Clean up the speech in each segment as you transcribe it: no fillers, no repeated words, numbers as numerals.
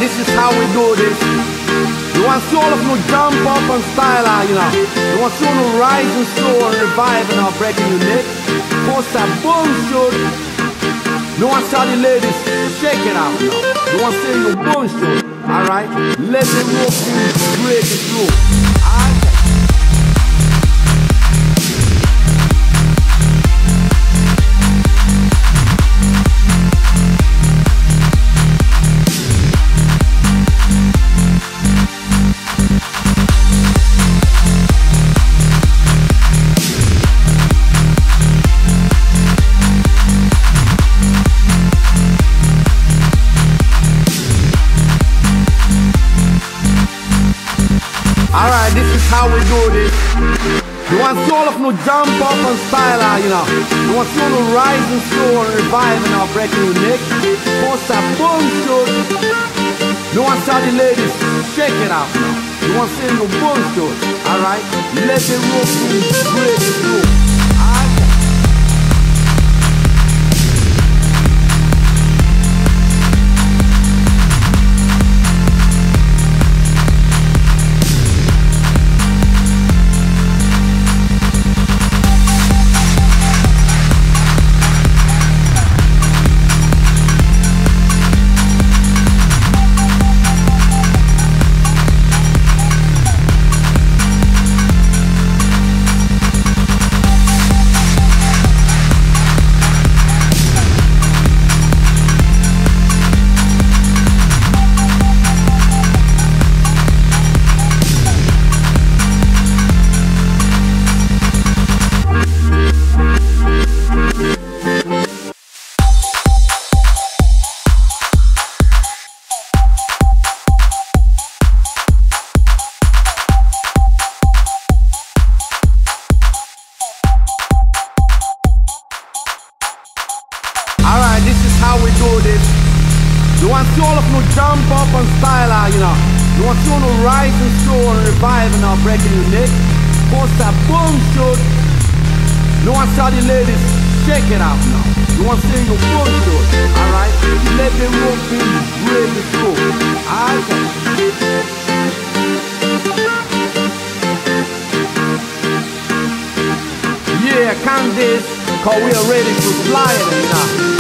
this is how we do this. You want soul of no jump up and style, you know. You want soul no rise and soar and revive and breaking your neck. Post that boom shoot. You want all the ladies shake it out now. You want to say your boom shoot. Alright? Let it rock and break it through. Alright, this is how we do this. You want soul of no jump up and style, you know. You want soul no rise and soar and revive and breaking your neck. Post that boom shoot. You want all the ladies shake it out now. You want to say your boom shoot. Alright, let it rock and break it through. Alright, this is how we do this. You want soul of no jump up and style, you know. You want soul no rise and soar and revive and breaking your neck. Post that boom shoot. You want all the ladies shake it out now. You want to say your boom shoot. Alright, let the rope in break it through. Okay. Yeah, count this, cause we are ready to fly it, you know.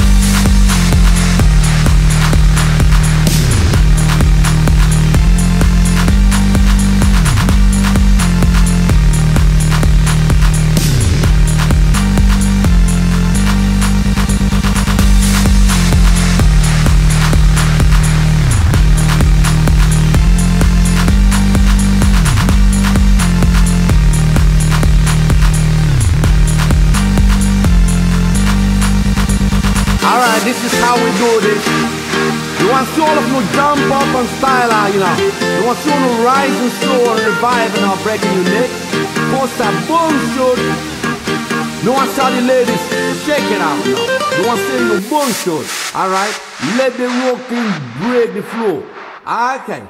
Alright, this is how we do this. You want soul of no jump up and style, you know. You want soul no rise and soar and revive and breaking your neck. Post that boom shoot. You want all the ladies shake it out now. You want to say your boom shoot. Alright, let the rock break the flow. Okay.